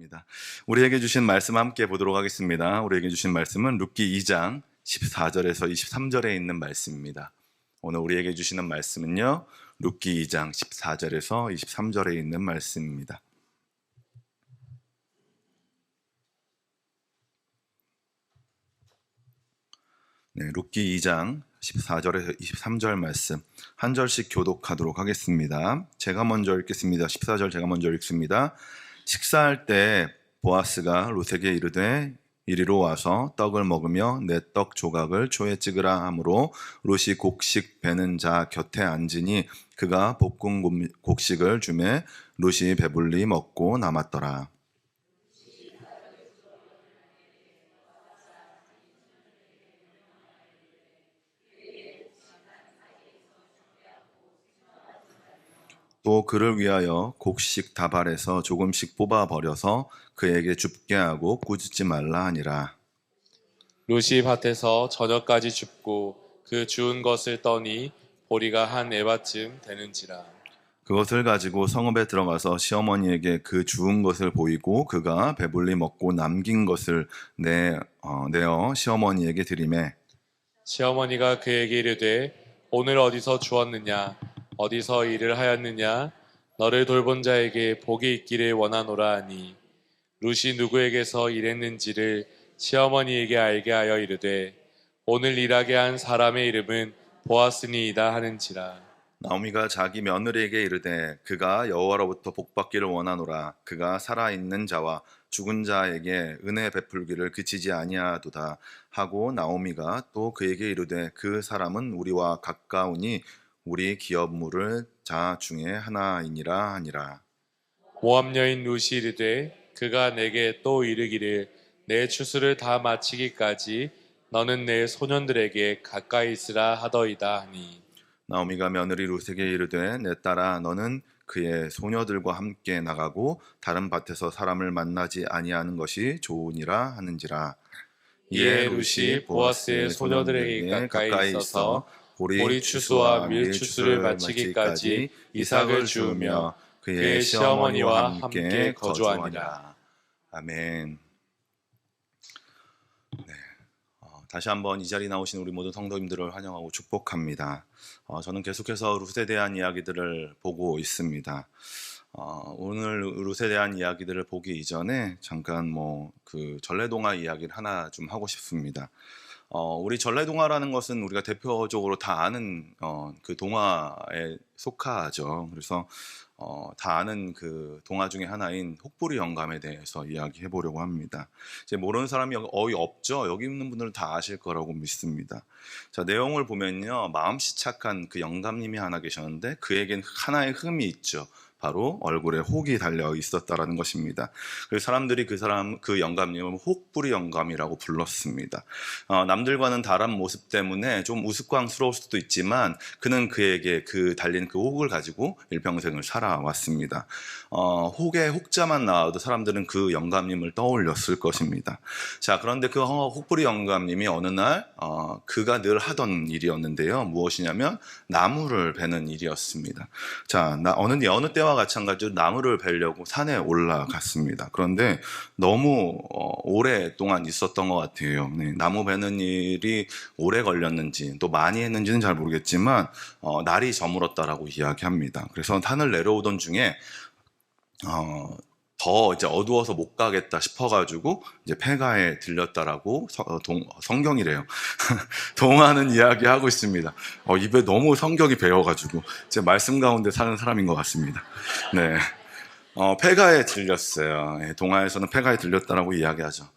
감사합니다. 우리에게 주신 말씀 함께 보도록 하겠습니다. 우리에게 주신 말씀은 룻기 2장 14절에서 23절에 있는 말씀입니다. 오늘 우리에게 주시는 말씀은요, 룻기 2장 14절에서 23절에 있는 말씀입니다. 네, 룻기 2장 14절에서 23절 말씀 한 절씩 교독하도록 하겠습니다. 제가 먼저 읽겠습니다. 14절 제가 먼저 읽습니다. 식사할 때 보아스가 룻에게 이르되 이리로 와서 떡을 먹으며 내 떡 조각을 초에 찍으라 하므로 룻이 곡식 베는 자 곁에 앉으니 그가 볶은 곡식을 주매 룻이 배불리 먹고 남았더라. 또 그를 위하여 곡식 다발에서 조금씩 뽑아 버려서 그에게 줍게 하고 꾸짖지 말라 하니라. 룻이 밭에서 저녁까지 줍고 그 주운 것을 떠니 보리가 한 에바쯤 되는지라. 그것을 가지고 성읍에 들어가서 시어머니에게 그 주운 것을 보이고 그가 배불리 먹고 남긴 것을 내어 시어머니에게 드리매 시어머니가 그에게 이르되 오늘 어디서 주었느냐 어디서 일을 하였느냐 너를 돌본 자에게 복이 있기를 원하노라 하니 룻이 누구에게서 일했는지를 시어머니에게 알게 하여 이르되 오늘 일하게 한 사람의 이름은 보아스니이다 하는지라. 나오미가 자기 며느리에게 이르되 그가 여호와로부터 복받기를 원하노라. 그가 살아있는 자와 죽은 자에게 은혜 베풀기를 그치지 아니하도다 하고 나오미가 또 그에게 이르되 그 사람은 우리와 가까우니 우리 기업 물을 자 중에 하나이니라 하니라. 모압 여인 룻이 이르되 그가 내게 또 이르기를 내 추수를 다 마치기까지 너는 내 소년들에게 가까이 있으라 하더이다 하니 나오미가 며느리 룻에게 이르되 내 딸아 너는 그의 소녀들과 함께 나가고 다른 밭에서 사람을 만나지 아니하는 것이 좋으니라 하는지라. 이에 룻이 보아스의 소녀들에게 가까이 있어서 보리 추수와 밀 추수를 마치기까지 이삭을 주우며 그의 시어머니와 함께 거주하니라. 아멘. 네. 다시 한번 이 자리에 나오신 우리 모든 성도님들을 환영하고 축복합니다. 저는 계속해서 룻에 대한 이야기들을 보고 있습니다. 오늘 룻에 대한 이야기들을 보기 이전에 잠깐 그 전래동화 이야기를 하나 좀 하고 싶습니다. 우리 전래동화라는 것은 우리가 대표적으로 다 아는 그 동화에 속하죠. 그래서 다 아는 그 동화 중에 하나인 혹부리 영감에 대해서 이야기해 보려고 합니다. 이제 모르는 사람이 거의 없죠. 여기 있는 분들은 다 아실 거라고 믿습니다. 자, 내용을 보면요, 마음씨 착한 그 영감님이 하나 계셨는데 그에겐 하나의 흠이 있죠. 바로 얼굴에 혹이 달려 있었다라는 것입니다. 그래서 사람들이 그 영감님을 혹부리 영감이라고 불렀습니다. 남들과는 다른 모습 때문에 좀 우스꽝스러울 수도 있지만 그는 그에게 그 달린 그 혹을 가지고 일평생을 살아왔습니다. 혹에 혹자만 나와도 사람들은 그 영감님을 떠올렸을 것입니다. 자, 그런데 그 혹부리 영감님이 어느 날 그가 늘 하던 일이었는데요. 무엇이냐면 나무를 베는 일이었습니다. 자, 어느 때와 마찬가지로 나무를 베려고 산에 올라갔습니다. 그런데 너무 오랫동안 있었던 것 같아요. 네, 나무 베는 일이 오래 걸렸는지 또 많이 했는지는 잘 모르겠지만 날이 저물었다라고 이야기합니다. 그래서 산을 내려오던 중에 더 이제 어두워서 못 가겠다 싶어가지고 이제 폐가에 들렸다라고 성경이래요. 동화는 이야기하고 있습니다. 입에 너무 성경이 배어가지고 제 말씀 가운데 사는 사람인 것 같습니다. 네. 폐가에 들렸어요. 동화에서는 폐가에 들렸다라고 이야기하죠.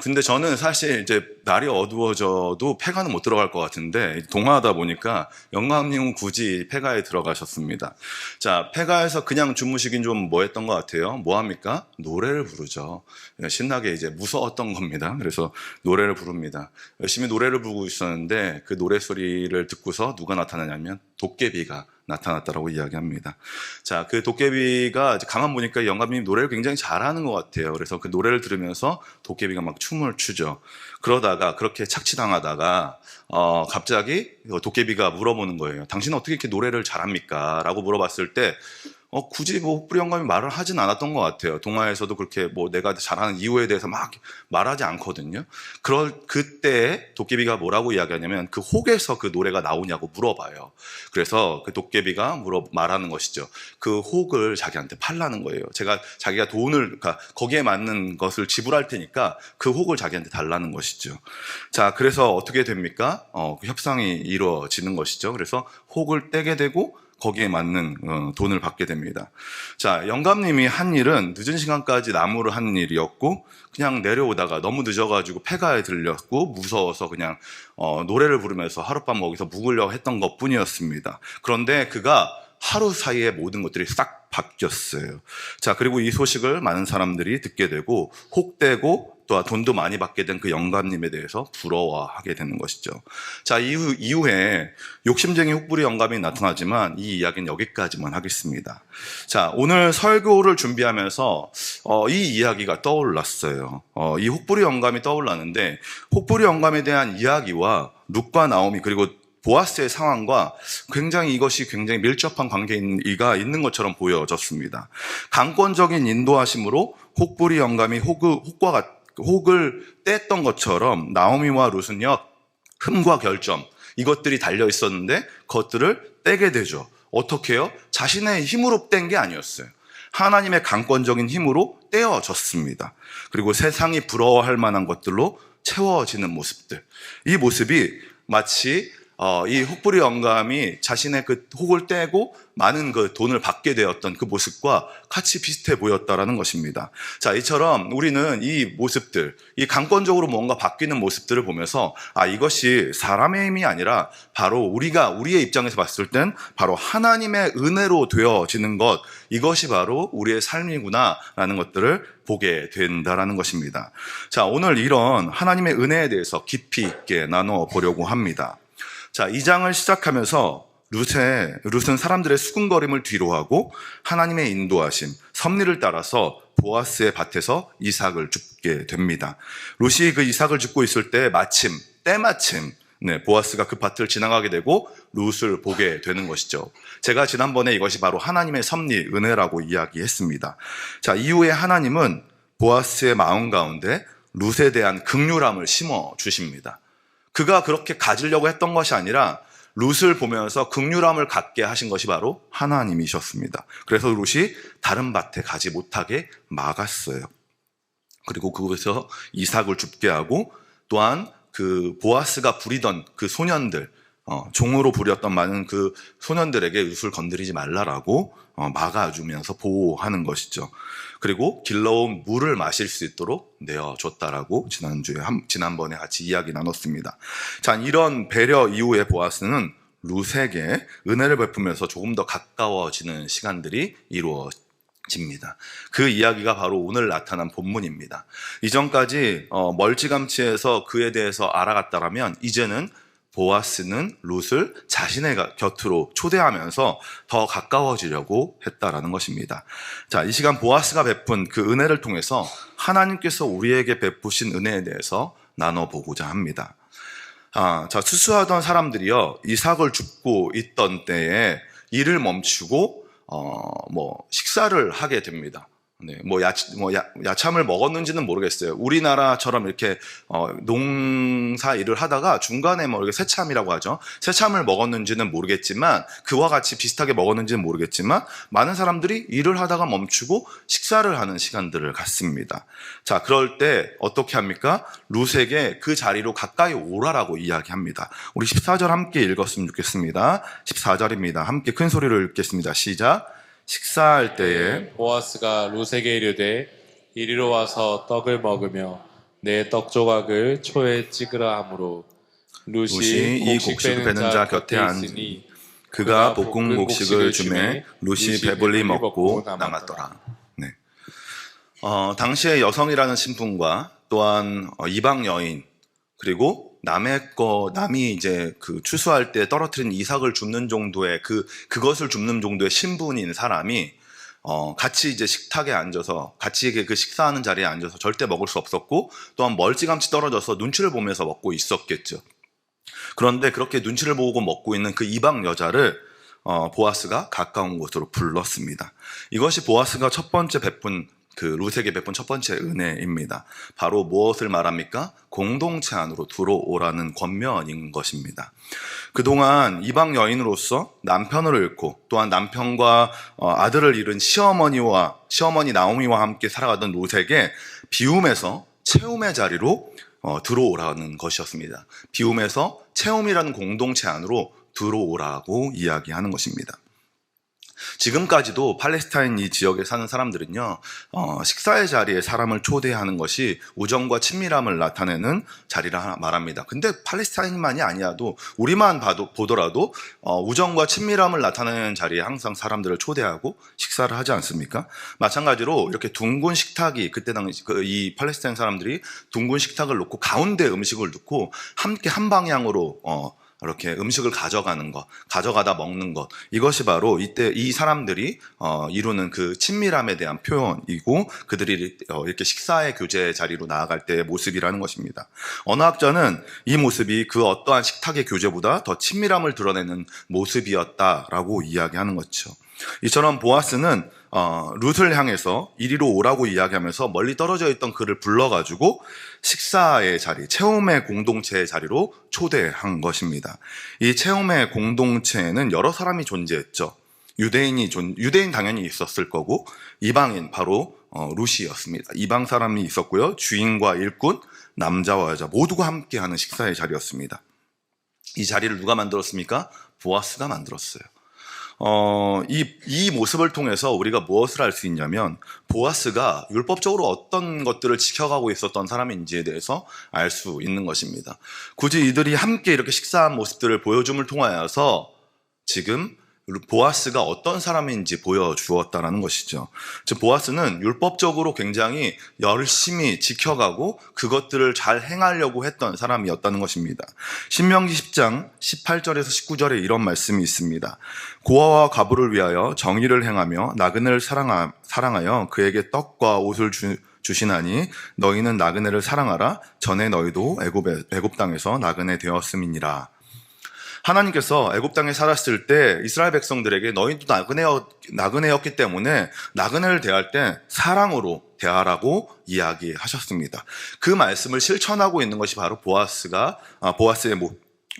근데 저는 사실 이제 날이 어두워져도 폐가는 못 들어갈 것 같은데 동화하다 보니까 영감님은 굳이 폐가에 들어가셨습니다. 자, 폐가에서 그냥 주무시긴 좀 뭐했던 것 같아요. 뭐 합니까? 노래를 부르죠. 신나게 이제 무서웠던 겁니다. 그래서 노래를 부릅니다. 열심히 노래를 부르고 있었는데 그 노래 소리를 듣고서 누가 나타나냐면 도깨비가 나타났다라고 이야기합니다. 자, 그 도깨비가 가만 보니까 영감님이 노래를 굉장히 잘하는 것 같아요. 그래서 그 노래를 들으면서 도깨비가 막 춤을 추죠. 그러다가 그렇게 착취당하다가 갑자기 도깨비가 물어보는 거예요. 당신은 어떻게 이렇게 노래를 잘합니까? 라고 물어봤을 때 굳이 뭐 혹부리 영감이 말을 하진 않았던 것 같아요. 동화에서도 그렇게 뭐 내가 잘하는 이유에 대해서 막 말하지 않거든요. 그때 도깨비가 뭐라고 이야기하냐면 그 혹에서 그 노래가 나오냐고 물어봐요. 그래서 그 도깨비가 말하는 것이죠. 그 혹을 자기한테 팔라는 거예요. 자기가 돈을, 그러니까 거기에 맞는 것을 지불할 테니까 그 혹을 자기한테 달라는 것이죠. 자, 그래서 어떻게 됩니까? 그 협상이 이루어지는 것이죠. 그래서 혹을 떼게 되고 거기에 맞는 돈을 받게 됩니다. 자, 영감님이 한 일은 늦은 시간까지 나무를 한 일이었고 그냥 내려오다가 너무 늦어가지고 폐가에 들렸고 무서워서 그냥 노래를 부르면서 하룻밤 거기서 묵으려고 했던 것뿐이었습니다. 그런데 그가 하루 사이에 모든 것들이 싹 바뀌었어요. 자, 그리고 이 소식을 많은 사람들이 듣게 되고 혹되고 또 돈도 많이 받게 된 그 영감님에 대해서 부러워하게 되는 것이죠. 자, 이후에 욕심쟁이 혹부리 영감이 나타나지만 이 이야기는 여기까지만 하겠습니다. 자, 오늘 설교를 준비하면서 이 이야기가 떠올랐어요. 이 혹부리 영감이 떠올랐는데 혹부리 영감에 대한 이야기와 룻과 나오미 그리고 보아스의 상황과 이것이 굉장히 밀접한 관계가 있는 것처럼 보여졌습니다. 강권적인 인도하심으로 혹부리 영감이 혹을 뗐던 것처럼 나오미와 룻은요, 흠과 결점, 이것들이 달려 있었는데 그것들을 떼게 되죠. 어떻게 해요? 자신의 힘으로 뗀 게 아니었어요. 하나님의 강권적인 힘으로 떼어졌습니다. 그리고 세상이 부러워할 만한 것들로 채워지는 모습들. 이 모습이 마치 이 혹부리 영감이 자신의 그 혹을 떼고 많은 그 돈을 받게 되었던 그 모습과 같이 비슷해 보였다라는 것입니다. 자, 이처럼 우리는 이 모습들, 이 강권적으로 뭔가 바뀌는 모습들을 보면서 이것이 사람의 힘이 아니라 바로 우리의 입장에서 봤을 땐 바로 하나님의 은혜로 되어지는 것, 이것이 바로 우리의 삶이구나라는 것들을 보게 된다라는 것입니다. 자, 오늘 이런 하나님의 은혜에 대해서 깊이 있게 나눠보려고 합니다. 자, 이 장을 시작하면서 룻은 사람들의 수군거림을 뒤로하고 하나님의 인도하심, 섭리를 따라서 보아스의 밭에서 이삭을 줍게 됩니다. 룻이 그 이삭을 줍고 있을 때 때마침 보아스가 그 밭을 지나가게 되고 룻을 보게 되는 것이죠. 제가 지난번에 이것이 바로 하나님의 섭리, 은혜라고 이야기했습니다. 자, 이후에 하나님은 보아스의 마음 가운데 룻에 대한 긍휼함을 심어 주십니다. 그가 그렇게 가지려고 했던 것이 아니라 룻을 보면서 긍휼함을 갖게 하신 것이 바로 하나님이셨습니다. 그래서 룻이 다른 밭에 가지 못하게 막았어요. 그리고 그곳에서 이삭을 줍게 하고 또한 그 보아스가 부리던 그 소년들, 종으로 부렸던 많은 그 소년들에게 룻을 건드리지 말라라고 막아주면서 보호하는 것이죠. 그리고 길러온 물을 마실 수 있도록 내어줬다라고 지난번에 같이 이야기 나눴습니다. 자, 이런 배려 이후에 보아스는 룻에게 은혜를 베푸면서 조금 더 가까워지는 시간들이 이루어집니다. 그 이야기가 바로 오늘 나타난 본문입니다. 이전까지 멀찌감치해서 그에 대해서 알아갔다라면 이제는 보아스는 룻을 자신의 곁으로 초대하면서 더 가까워지려고 했다라는 것입니다. 자, 이 시간 보아스가 베푼 그 은혜를 통해서 하나님께서 우리에게 베푸신 은혜에 대해서 나눠보고자 합니다. 자, 수수하던 사람들이요, 이삭을 줍고 있던 때에 일을 멈추고 식사를 하게 됩니다. 네, 야참을 먹었는지는 모르겠어요. 우리나라처럼 이렇게 농사 일을 하다가 중간에 이렇게 새참이라고 하죠. 새참을 먹었는지는 모르겠지만 그와 같이 비슷하게 먹었는지는 모르겠지만 많은 사람들이 일을 하다가 멈추고 식사를 하는 시간들을 갖습니다. 자, 그럴 때 어떻게 합니까? 룻에게 그 자리로 가까이 오라라고 이야기합니다. 우리 14절 함께 읽었으면 좋겠습니다. 14절입니다. 함께 큰 소리로 읽겠습니다. 시작. 식사할 때에 보아스가 룻에게 이르되 이리로 와서 떡을 먹으며 내 떡 조각을 초에 찍으라 하므로 룻이 이 곡식 빼는 자 곁에 앉으니 그가 볶은 곡식을 주매 룻이 배불리 먹고 남았더라. 네. 당시의 여성이라는 신분과 또한 이방 여인 그리고 남이 이제 그 추수할 때 떨어뜨린 이삭을 줍는 정도의 그것을 줍는 정도의 신분인 사람이 같이 이제 식탁에 앉아서 같이 그 식사하는 자리에 앉아서 절대 먹을 수 없었고 또한 멀찌감치 떨어져서 눈치를 보면서 먹고 있었겠죠. 그런데 그렇게 눈치를 보고 먹고 있는 그 이방 여자를 보아스가 가까운 곳으로 불렀습니다. 이것이 보아스가 첫 번째 베푼 룻에게 베푼 첫 번째 은혜입니다. 바로 무엇을 말합니까? 공동체 안으로 들어오라는 권면인 것입니다. 그동안 이방 여인으로서 남편을 잃고 또한 남편과 아들을 잃은 시어머니 나오미와 함께 살아가던 룻에게 비움에서 채움의 자리로 들어오라는 것이었습니다. 비움에서 채움이라는 공동체 안으로 들어오라고 이야기하는 것입니다. 지금까지도 팔레스타인 이 지역에 사는 사람들은요, 식사의 자리에 사람을 초대하는 것이 우정과 친밀함을 나타내는 자리라 말합니다. 근데 팔레스타인만이 아니어도 우리만 보더라도 우정과 친밀함을 나타내는 자리에 항상 사람들을 초대하고 식사를 하지 않습니까? 마찬가지로 이렇게 둥근 식탁이 그때 당시 이 팔레스타인 사람들이 둥근 식탁을 놓고 가운데 음식을 놓고 함께 한 방향으로 이렇게 음식을 가져가는 것, 가져가다 먹는 것, 이것이 바로 이때 이 사람들이 이루는 그 친밀함에 대한 표현이고 그들이 이렇게 식사의 교제 자리로 나아갈 때의 모습이라는 것입니다. 언어학자는 이 모습이 그 어떠한 식탁의 교제보다 더 친밀함을 드러내는 모습이었다라고 이야기하는 거죠. 이처럼 보아스는 룻을 향해서 이리로 오라고 이야기하면서 멀리 떨어져 있던 그를 불러가지고 식사의 자리, 채움의 공동체의 자리로 초대한 것입니다. 이 채움의 공동체에는 여러 사람이 존재했죠. 유대인 당연히 있었을 거고 이방인 바로 룻이었습니다. 이방 사람이 있었고요. 주인과 일꾼, 남자와 여자 모두가 함께하는 식사의 자리였습니다. 이 자리를 누가 만들었습니까? 보아스가 만들었어요. 이 모습을 통해서 우리가 무엇을 알 수 있냐면 보아스가 율법적으로 어떤 것들을 지켜가고 있었던 사람인지에 대해서 알 수 있는 것입니다. 굳이 이들이 함께 이렇게 식사한 모습들을 보여줌을 통하여서 지금 보아스가 어떤 사람인지 보여주었다라는 것이죠. 즉 보아스는 율법적으로 굉장히 열심히 지켜가고 그것들을 잘 행하려고 했던 사람이었다는 것입니다. 신명기 10장 18절에서 19절에 이런 말씀이 있습니다. 고아와 과부를 위하여 정의를 행하며 나그네를 사랑하여 그에게 떡과 옷을 주시나니 너희는 나그네를 사랑하라. 전에 너희도 애굽 땅에서 나그네 되었음이니라. 하나님께서 애굽 땅에 살았을 때 이스라엘 백성들에게 너희도 나그네였기 때문에 나그네를 대할 때 사랑으로 대하라고 이야기하셨습니다. 그 말씀을 실천하고 있는 것이 바로 보아스의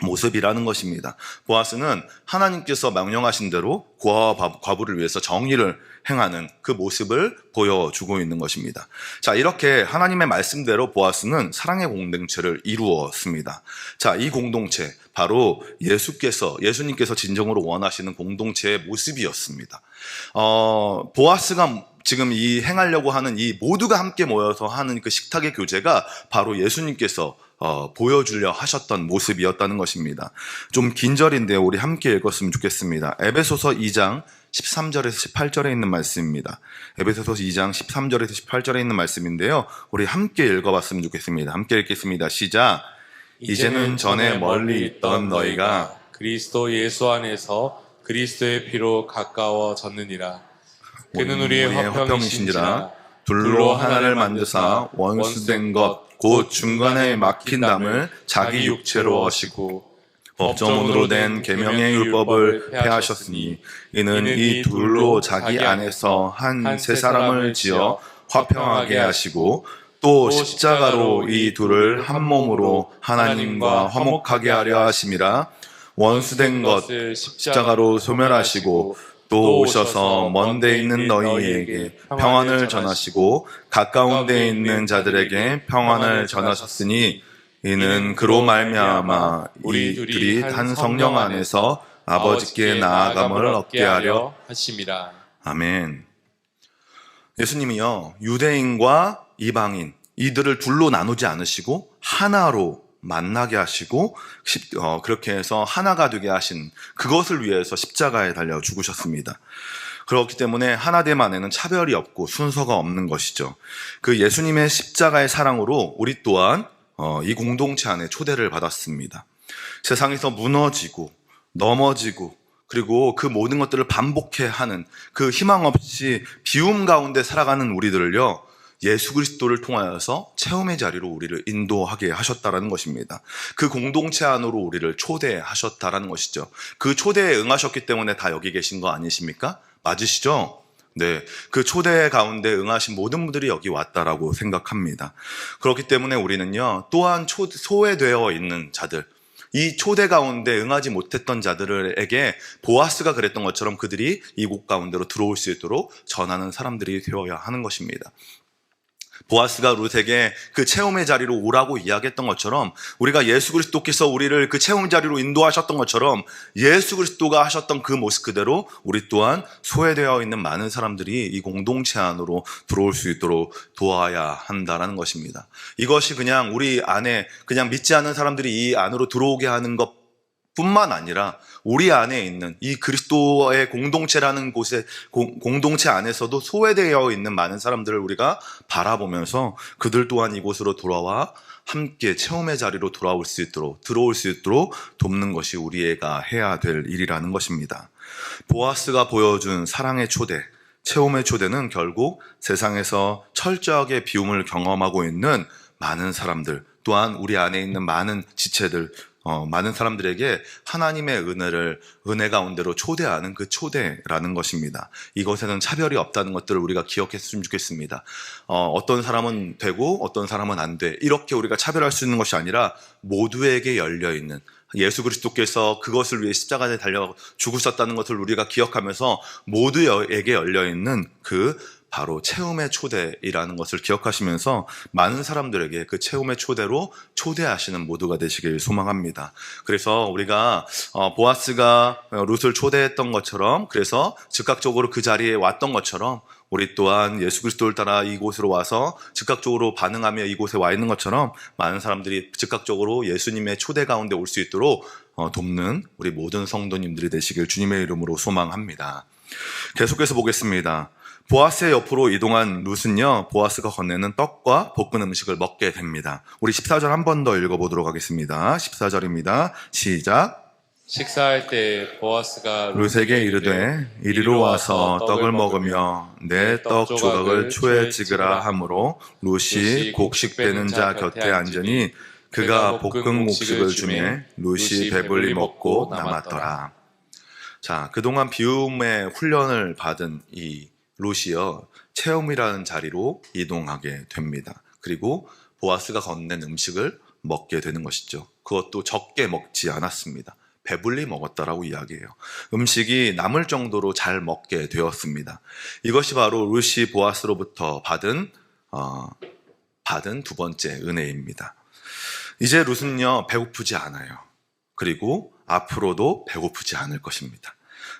모습이라는 것입니다. 보아스는 하나님께서 명령하신 대로 고아와 과부를 위해서 정의를 행하는 그 모습을 보여주고 있는 것입니다. 자, 이렇게 하나님의 말씀대로 보아스는 사랑의 공동체를 이루었습니다. 자, 이 공동체 바로 예수님께서 진정으로 원하시는 공동체의 모습이었습니다. 보아스가 지금 이 행하려고 하는 이 모두가 함께 모여서 하는 그 식탁의 교제가 바로 예수님께서 보여주려 하셨던 모습이었다는 것입니다. 좀 긴 절인데 우리 함께 읽었으면 좋겠습니다. 에베소서 2장 13절에서 18절에 있는 말씀입니다. 에베소서 2장 13절에서 18절에 있는 말씀인데요. 우리 함께 읽어봤으면 좋겠습니다. 함께 읽겠습니다. 시작. 이제는 전에 멀리 있던 너희가 그리스도 예수 안에서 그리스도의 피로 가까워졌느니라. 그는 우리의 화평이신지라 둘로 하나를 만드사 원수된 것 곧 중간에 막힌 담을 자기 육체로 하시고 법정으로 된 계명의 율법을 폐하셨으니 이는 이 둘로 자기 안에서 한 세 사람을 지어 화평하게 하시고 또 십자가로 이 둘을 한 몸으로 하나님과 화목하게 하려 하심이라. 원수된 것 십자가로 소멸하시고 또 오셔서 먼 데 있는 너희에게 평안을 전하시고 가까운 데 있는 자들에게 평안을 전하셨으니 이는 그로 말미암아 이 둘이 한 성령 안에서 아버지께 나아감을 얻게 하려 하심이라. 아멘. 예수님이요, 유대인과 이방인 이들을 둘로 나누지 않으시고 하나로 만나게 하시고 그렇게 해서 하나가 되게 하신 그것을 위해서 십자가에 달려 죽으셨습니다. 그렇기 때문에 하나됨 안에는 차별이 없고 순서가 없는 것이죠. 그 예수님의 십자가의 사랑으로 우리 또한 이 공동체 안에 초대를 받았습니다. 세상에서 무너지고 넘어지고 그리고 그 모든 것들을 반복해 하는 그 희망 없이 비움 가운데 살아가는 우리들을요, 예수 그리스도를 통하여서 체험의 자리로 우리를 인도하게 하셨다라는 것입니다. 그 공동체 안으로 우리를 초대하셨다라는 것이죠. 그 초대에 응하셨기 때문에 다 여기 계신 거 아니십니까? 맞으시죠? 네, 그 초대 가운데 응하신 모든 분들이 여기 왔다라고 생각합니다. 그렇기 때문에 우리는요, 또한 소외되어 있는 자들, 이 초대 가운데 응하지 못했던 자들에게 보아스가 그랬던 것처럼 그들이 이곳 가운데로 들어올 수 있도록 전하는 사람들이 되어야 하는 것입니다. 보아스가 룻에게 그 체험의 자리로 오라고 이야기했던 것처럼, 우리가 예수 그리스도께서 우리를 그 체험 자리로 인도하셨던 것처럼 예수 그리스도가 하셨던 그 모습 그대로 우리 또한 소외되어 있는 많은 사람들이 이 공동체 안으로 들어올 수 있도록 도와야 한다는 것입니다. 이것이 그냥 우리 안에 그냥 믿지 않는 사람들이 이 안으로 들어오게 하는 것 뿐만 아니라 우리 안에 있는 이 그리스도의 공동체라는 곳에 공동체 안에서도 소외되어 있는 많은 사람들을 우리가 바라보면서 그들 또한 이곳으로 돌아와 함께 체험의 자리로 돌아올 수 있도록, 들어올 수 있도록 돕는 것이 우리가 해야 될 일이라는 것입니다. 보아스가 보여준 사랑의 초대, 체험의 초대는 결국 세상에서 철저하게 비움을 경험하고 있는 많은 사람들, 또한 우리 안에 있는 많은 지체들, 많은 사람들에게 하나님의 은혜 가운데로 초대하는 그 초대라는 것입니다. 이것에는 차별이 없다는 것들을 우리가 기억했으면 좋겠습니다. 어떤 사람은 되고 어떤 사람은 안 돼. 이렇게 우리가 차별할 수 있는 것이 아니라 모두에게 열려있는, 예수 그리스도께서 그것을 위해 십자가에 달려 죽으셨다는 것을 우리가 기억하면서 모두에게 열려있는 그 바로 체험의 초대이라는 것을 기억하시면서 많은 사람들에게 그 체험의 초대로 초대하시는 모두가 되시길 소망합니다. 그래서 우리가 보아스가 룻을 초대했던 것처럼, 그래서 즉각적으로 그 자리에 왔던 것처럼 우리 또한 예수 그리스도를 따라 이곳으로 와서 즉각적으로 반응하며 이곳에 와 있는 것처럼 많은 사람들이 즉각적으로 예수님의 초대 가운데 올 수 있도록 돕는 우리 모든 성도님들이 되시길 주님의 이름으로 소망합니다. 계속해서 보겠습니다. 보아스의 옆으로 이동한 룻은요, 보아스가 건네는 떡과 볶은 음식을 먹게 됩니다. 우리 14절 한 번 더 읽어보도록 하겠습니다. 14절입니다. 시작. 식사할 때 보아스가 룻에게 이르되 이리로 와서 떡을 먹으며 내 떡 조각을 초에 찍으라 하므로 룻이 곡식되는 자 곁에 앉으니 그가 볶은 곡식을 주매 룻이 배불리 먹고 남았더라. 자, 그동안 비움의 훈련을 받은 이 룻이요, 체험이라는 자리로 이동하게 됩니다. 그리고 보아스가 건넨 음식을 먹게 되는 것이죠. 그것도 적게 먹지 않았습니다. 배불리 먹었다라고 이야기해요. 음식이 남을 정도로 잘 먹게 되었습니다. 이것이 바로 룻이 보아스로부터 받은 두 번째 은혜입니다. 이제 룻은요, 배고프지 않아요. 그리고 앞으로도 배고프지 않을 것입니다.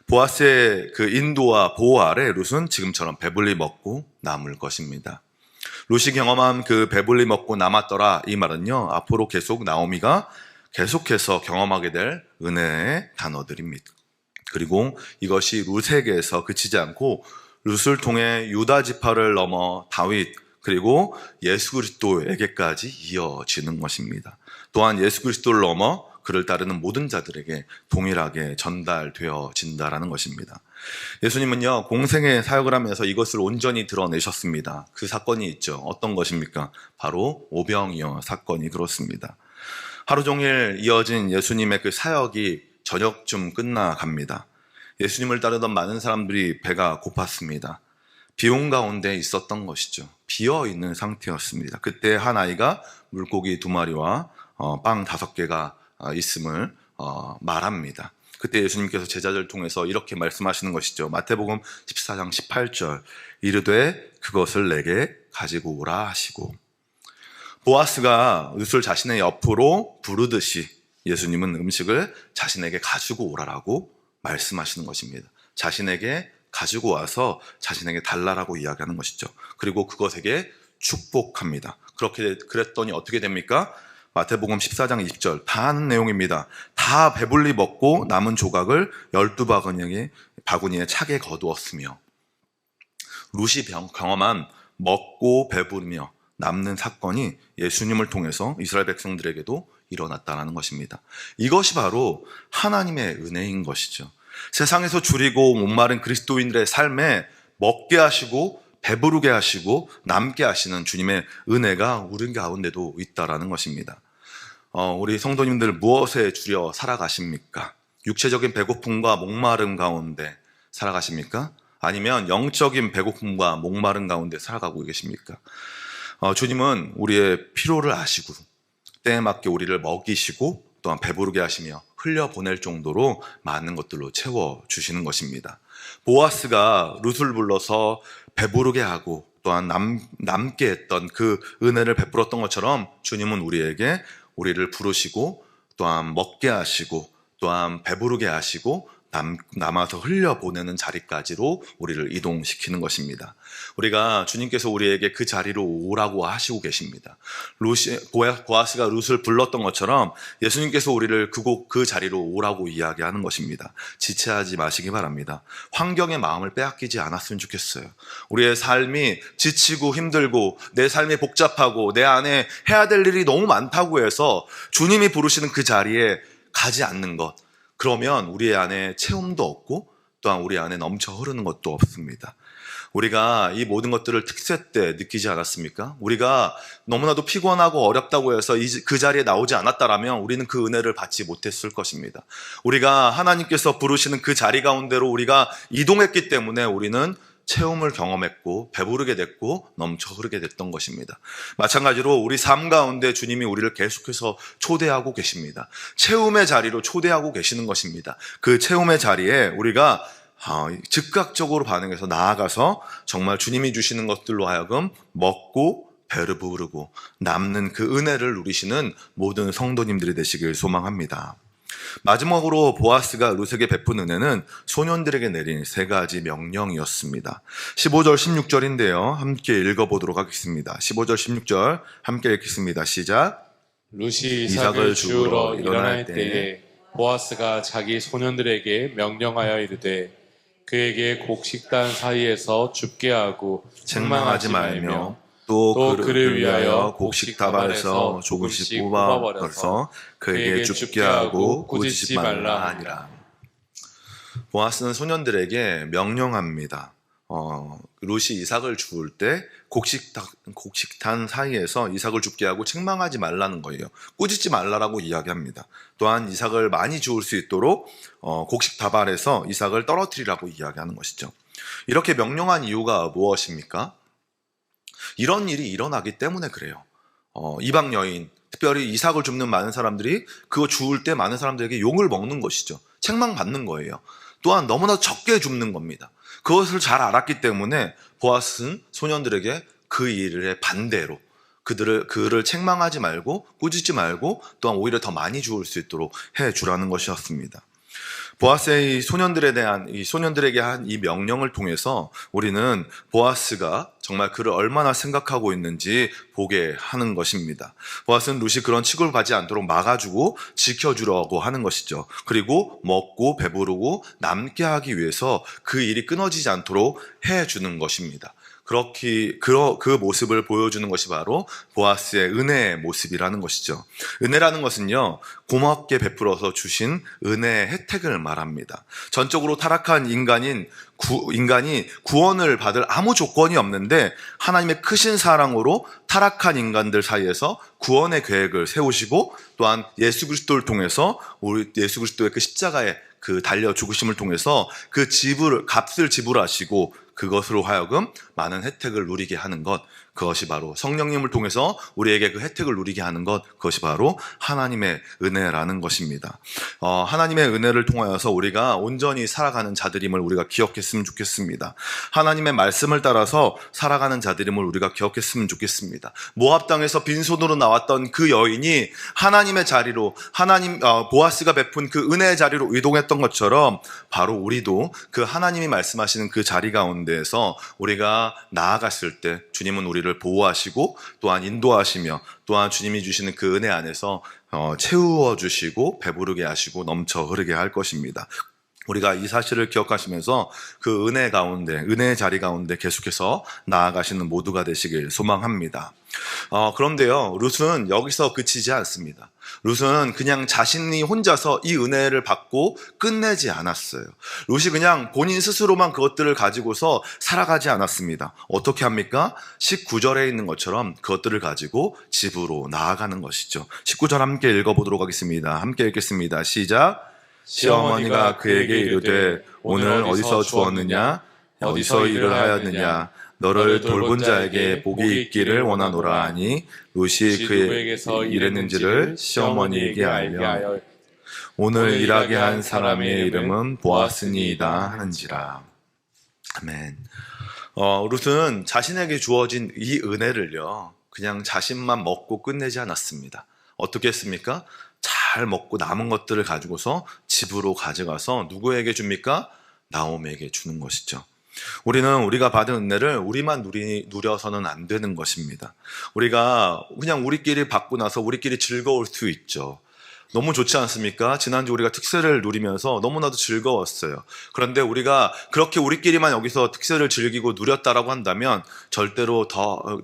보아스의 그 인도와 보호 아래 룻은 지금처럼 배불리 먹고 남을 것입니다. 룻이 경험한 그 배불리 먹고 남았더라, 이 말은요, 앞으로 계속 나오미가 계속해서 경험하게 될 은혜의 단어들입니다. 그리고 이것이 룻에게서 그치지 않고 룻을 통해 유다 지파를 넘어 다윗, 그리고 예수 그리스도에게까지 이어지는 것입니다. 또한 예수 그리스도를 넘어 그를 따르는 모든 자들에게 동일하게 전달되어진다라는 것입니다. 예수님은요, 공생의 사역을 하면서 이것을 온전히 드러내셨습니다. 그 사건이 있죠. 어떤 것입니까? 바로 오병이어 사건이 그렇습니다. 하루 종일 이어진 예수님의 그 사역이 저녁쯤 끝나갑니다. 예수님을 따르던 많은 사람들이 배가 고팠습니다. 비온 가운데 있었던 것이죠. 비어있는 상태였습니다. 그때 한 아이가 물고기 2마리와 빵 5개가 있음을 말합니다. 그때 예수님께서 제자들을 통해서 이렇게 말씀하시는 것이죠. 마태복음 14장 18절, 이르되 그것을 내게 가지고 오라 하시고, 보아스가 룻을 자신의 옆으로 부르듯이 예수님은 음식을 자신에게 가지고 오라라고 말씀하시는 것입니다. 자신에게 가지고 와서 자신에게 달라라고 이야기하는 것이죠. 그리고 그것에게 축복합니다. 그랬더니 어떻게 됩니까? 마태복음 14장 20절 다 아는 내용입니다. 다 배불리 먹고 남은 조각을 12바구니에 차게 거두었으며, 룻이 경험한 먹고 배부르며 남는 사건이 예수님을 통해서 이스라엘 백성들에게도 일어났다는 것입니다. 이것이 바로 하나님의 은혜인 것이죠. 세상에서 줄이고 목마른 그리스도인들의 삶에 먹게 하시고 배부르게 하시고 남게 하시는 주님의 은혜가 우리 가운데도 있다라는 것입니다. 우리 성도님들 무엇에 줄여 살아가십니까? 육체적인 배고픔과 목마름 가운데 살아가십니까? 아니면 영적인 배고픔과 목마름 가운데 살아가고 계십니까? 주님은 우리의 필요를 아시고 때에 맞게 우리를 먹이시고 또한 배부르게 하시며 흘려보낼 정도로 많은 것들로 채워주시는 것입니다. 보아스가 룻을 불러서 배부르게 하고 또한 남게 했던 그 은혜를 베풀었던 것처럼 주님은 우리를 부르시고 또한 먹게 하시고 또한 배부르게 하시고 남아서 흘려보내는 자리까지로 우리를 이동시키는 것입니다. 우리가 주님께서 우리에게 그 자리로 오라고 하시고 계십니다. 보아스가 룻을 불렀던 것처럼 예수님께서 우리를 그 자리로 오라고 이야기하는 것입니다. 지체하지 마시기 바랍니다. 환경의 마음을 빼앗기지 않았으면 좋겠어요. 우리의 삶이 지치고 힘들고 내 삶이 복잡하고 내 안에 해야 될 일이 너무 많다고 해서 주님이 부르시는 그 자리에 가지 않는 것, 그러면 우리 안에 체험도 없고 또한 우리 안에 넘쳐 흐르는 것도 없습니다. 우리가 이 모든 것들을 특세 때 느끼지 않았습니까? 우리가 너무나도 피곤하고 어렵다고 해서 그 자리에 나오지 않았다라면 우리는 그 은혜를 받지 못했을 것입니다. 우리가 하나님께서 부르시는 그 자리 가운데로 우리가 이동했기 때문에 우리는 체험을 경험했고 배부르게 됐고 넘쳐 흐르게 됐던 것입니다. 마찬가지로 우리 삶 가운데 주님이 우리를 계속해서 초대하고 계십니다. 체험의 자리로 초대하고 계시는 것입니다. 그 체험의 자리에 우리가 즉각적으로 반응해서 나아가서 정말 주님이 주시는 것들로 하여금 먹고 배부르고 남는 그 은혜를 누리시는 모든 성도님들이 되시길 소망합니다. 마지막으로 보아스가 룻에게 베푼 은혜는 소년들에게 내린 3가지 명령이었습니다. 15절 16절인데요. 함께 읽어보도록 하겠습니다. 15절 16절 함께 읽겠습니다. 시작. 룻이 이삭을 주우러 일어날 때에 보아스가 자기 소년들에게 명령하여 이르되 그에게 곡식단 사이에서 줍게 하고 책망하지 말며 또 그를 위하여 곡식 다발에서 조금씩 뽑아버려서 그에게 줍게 하고 꾸짖지 말라 하니라. 보아스는 소년들에게 명령합니다. 룻이 이삭을 주울 때 곡식단 사이에서 이삭을 줍게 하고 책망하지 말라는 거예요. 꾸짖지 말라라고 이야기합니다. 또한 이삭을 많이 주울 수 있도록 곡식 다발에서 이삭을 떨어뜨리라고 이야기하는 것이죠. 이렇게 명령한 이유가 무엇입니까? 이런 일이 일어나기 때문에 그래요. 이방 여인, 특별히 이삭을 줍는 많은 사람들이 그거 주울 때 많은 사람들에게 욕을 먹는 것이죠. 책망받는 거예요. 또한 너무나 적게 줍는 겁니다. 그것을 잘 알았기 때문에 보아스는 소년들에게 그 일에 반대로 그를 책망하지 말고 꾸짖지 말고 또한 오히려 더 많이 주울 수 있도록 해주라는 것이었습니다. 보아스의 소년들에게 한 이 명령을 통해서 우리는 보아스가 정말 그를 얼마나 생각하고 있는지 보게 하는 것입니다. 보아스는 룻이 그런 취급을 받지 않도록 막아주고 지켜주려고 하는 것이죠. 그리고 먹고 배부르고 남게 하기 위해서 그 일이 끊어지지 않도록 해주는 것입니다. 그 모습을 보여주는 것이 바로 보아스의 은혜의 모습이라는 것이죠. 은혜라는 것은요, 고맙게 베풀어서 주신 은혜의 혜택을 말합니다. 전적으로 타락한 인간이 구원을 받을 아무 조건이 없는데 하나님의 크신 사랑으로 타락한 인간들 사이에서 구원의 계획을 세우시고 또한 예수 그리스도를 통해서 예수 그리스도의 그 십자가의 그 달려 죽으심을 통해서 그 값을 지불하시고 그것으로 하여금 많은 혜택을 누리게 하는 것, 그것이 바로 성령님을 통해서 우리에게 그 혜택을 누리게 하는 것, 그것이 바로 하나님의 은혜라는 것입니다. 하나님의 은혜를 통하여서 우리가 온전히 살아가는 자들임을 우리가 기억했으면 좋겠습니다. 하나님의 말씀을 따라서 살아가는 자들임을 우리가 기억했으면 좋겠습니다. 모압 땅에서 빈손으로 나왔던 그 여인이 하나님의 자리로 보아스가 베푼 그 은혜의 자리로 이동했던 것처럼 바로 우리도 그 하나님이 말씀하시는 그 자리 가운데에서 우리가 나아갔을 때 주님은 우리를 보호하시고 또한 인도하시며 또한 주님이 주시는 그 은혜 안에서 채워주시고 배부르게 하시고 넘쳐 흐르게 할 것입니다. 우리가 이 사실을 기억하시면서 그 은혜의 자리 가운데 계속해서 나아가시는 모두가 되시길 소망합니다. 그런데요, 룻은 여기서 그치지 않습니다. 룻은 그냥 자신이 혼자서 이 은혜를 받고 끝내지 않았어요. 룻이 그냥 본인 스스로만 그것들을 가지고서 살아가지 않았습니다. 어떻게 합니까? 19절에 있는 것처럼 그것들을 가지고 집으로 나아가는 것이죠. 19절 함께 읽어보도록 하겠습니다. 함께 읽겠습니다. 시작. 시어머니가 그에게 이르되 오늘 어디서 주었느냐? 어디서 일을 하였느냐? 너를 돌본 자에게 복이 있기를 원하노라 하니 룻이 누구에게서 그의 일했는지를 시어머니에게 알려 하여 오늘 일하게 한 사람의 이름은 보아스니이다 하는지라. 아멘. 룻은 자신에게 주어진 이 은혜를요, 그냥 자신만 먹고 끝내지 않았습니다. 어떻게 했습니까? 잘 먹고 남은 것들을 가지고서 집으로 가져가서 누구에게 줍니까? 나오미에게 주는 것이죠. 우리가 받은 은혜를 우리만 누려서는 안 되는 것입니다. 우리가 그냥 우리끼리 받고 나서 우리끼리 즐거울 수 있죠. 너무 좋지 않습니까? 지난주 우리가 특세를 누리면서 너무나도 즐거웠어요. 그런데 우리가 그렇게 우리끼리만 여기서 특세를 즐기고 누렸다라고 한다면 절대로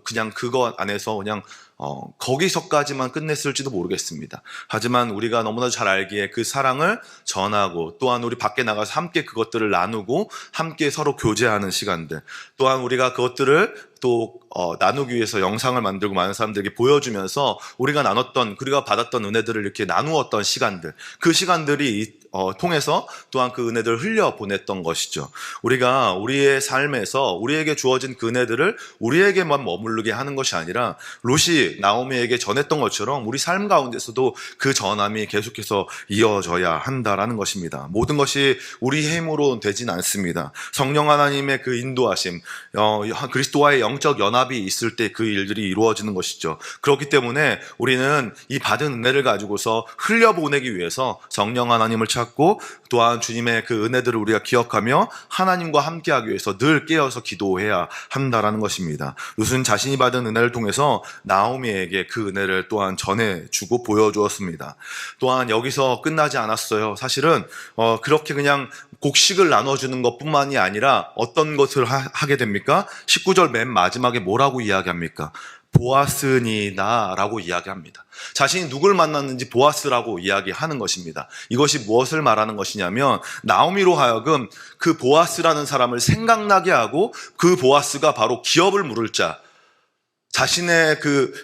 그냥 그거 안에서 그냥 거기서까지만 끝냈을지도 모르겠습니다. 하지만 우리가 너무나도 잘 알기에 그 사랑을 전하고 또한 우리 밖에 나가서 함께 그것들을 나누고 함께 서로 교제하는 시간들, 또한 우리가 그것들을 또 나누기 위해서 영상을 만들고 많은 사람들에게 보여주면서 우리가 받았던 은혜들을 이렇게 나누었던 시간들, 그 시간들이 통해서 또한 그 은혜들을 흘려보냈던 것이죠. 우리가 우리의 삶에서 우리에게 주어진 그 은혜들을 우리에게만 머무르게 하는 것이 아니라 룻이 나오미에게 전했던 것처럼 우리 삶 가운데서도 그 전함이 계속해서 이어져야 한다라는 것입니다. 모든 것이 우리 힘으로 되진 않습니다. 성령 하나님의 그 인도하심, 그리스도와의 영적 연합이 있을 때 그 일들이 이루어지는 것이죠. 그렇기 때문에 우리는 이 받은 은혜를 가지고서 흘려보내기 위해서 성령 하나님을 찾고 또한 주님의 그 은혜들을 우리가 기억하며 하나님과 함께하기 위해서 늘 깨어서 기도해야 한다라는 것입니다. 룻은 자신이 받은 은혜를 통해서 나오미에게 그 은혜를 또한 전해주고 보여주었습니다. 또한 여기서 끝나지 않았어요. 사실은 그렇게 그냥 곡식을 나눠주는 것뿐만이 아니라 어떤 것을 하게 됩니까? 19절 맨 마지막에 뭐라고 이야기합니까? 보아스니다라고 이야기합니다. 자신이 누굴 만났는지 보아스라고 이야기하는 것입니다. 이것이 무엇을 말하는 것이냐면 나오미로 하여금 그 보아스라는 사람을 생각나게 하고 그 보아스가 바로 기업을 물을 자, 자신의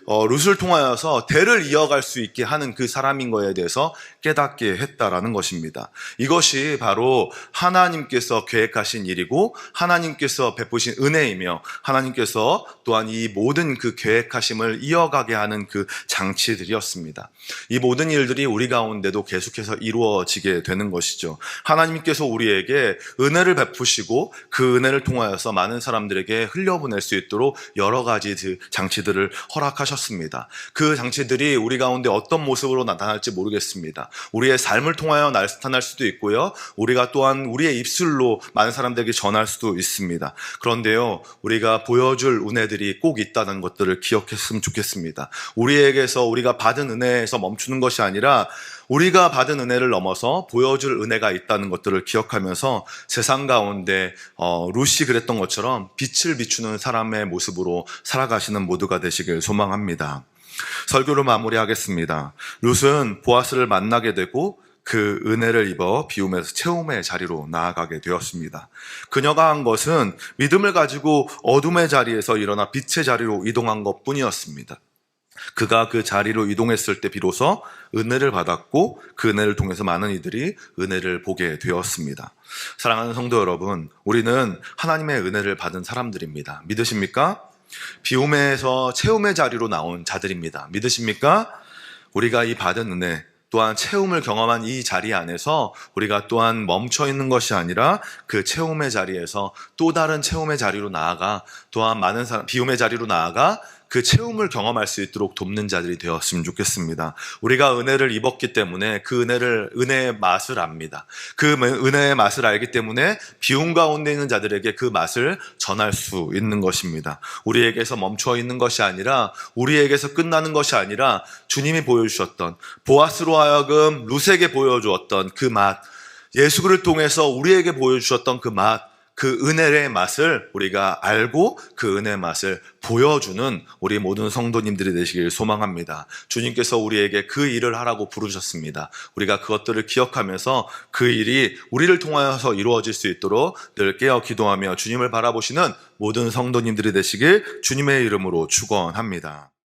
룻을 통하여서 대를 이어갈 수 있게 하는 그 사람인 거에 대해서 깨닫게 했다라는 것입니다. 이것이 바로 하나님께서 계획하신 일이고 하나님께서 베푸신 은혜이며 하나님께서 또한 이 모든 그 계획하심을 이어가게 하는 그 장치들이었습니다. 이 모든 일들이 우리 가운데도 계속해서 이루어지게 되는 것이죠. 하나님께서 우리에게 은혜를 베푸시고 그 은혜를 통하여서 많은 사람들에게 흘려보낼 수 있도록 여러 가지 장치들을 허락하셨습니다. 그 장치들이 우리 가운데 어떤 모습으로 나타날지 모르겠습니다. 우리의 삶을 통하여 나타날 수도 있고요. 우리가 또한 우리의 입술로 많은 사람들에게 전할 수도 있습니다. 그런데요, 우리가 보여줄 은혜들이 꼭 있다는 것들을 기억했으면 좋겠습니다. 우리가 받은 은혜에서 멈추는 것이 아니라 우리가 받은 은혜를 넘어서 보여줄 은혜가 있다는 것들을 기억하면서 세상 가운데 룻이 그랬던 것처럼 빛을 비추는 사람의 모습으로 살아가시는 모두가 되시길 소망합니다. 설교를 마무리하겠습니다. 룻은 보아스를 만나게 되고 그 은혜를 입어 비움에서 채움의 자리로 나아가게 되었습니다. 그녀가 한 것은 믿음을 가지고 어둠의 자리에서 일어나 빛의 자리로 이동한 것뿐이었습니다. 그가 그 자리로 이동했을 때 비로소 은혜를 받았고 그 은혜를 통해서 많은 이들이 은혜를 보게 되었습니다. 사랑하는 성도 여러분, 우리는 하나님의 은혜를 받은 사람들입니다. 믿으십니까? 비움에서 채움의 자리로 나온 자들입니다. 믿으십니까? 우리가 이 받은 은혜 또한 채움을 경험한 이 자리 안에서 우리가 또한 멈춰 있는 것이 아니라 그 채움의 자리에서 또 다른 채움의 자리로 나아가 또한 많은 비움의 자리로 나아가 그 채움을 경험할 수 있도록 돕는 자들이 되었으면 좋겠습니다. 우리가 은혜를 입었기 때문에 그 은혜의 맛을 압니다. 그 은혜의 맛을 알기 때문에 비움 가운데 있는 자들에게 그 맛을 전할 수 있는 것입니다. 우리에게서 멈춰 있는 것이 아니라 우리에게서 끝나는 것이 아니라 주님이 보여주셨던 보아스로 하여금 룻에게 보여주었던 그 맛, 예수 그리스도를 통해서 우리에게 보여주셨던 그 맛, 그 은혜의 맛을 우리가 알고 그 은혜의 맛을 보여주는 우리 모든 성도님들이 되시길 소망합니다. 주님께서 우리에게 그 일을 하라고 부르셨습니다. 우리가 그것들을 기억하면서 그 일이 우리를 통하여서 이루어질 수 있도록 늘 깨어 기도하며 주님을 바라보시는 모든 성도님들이 되시길 주님의 이름으로 축원합니다.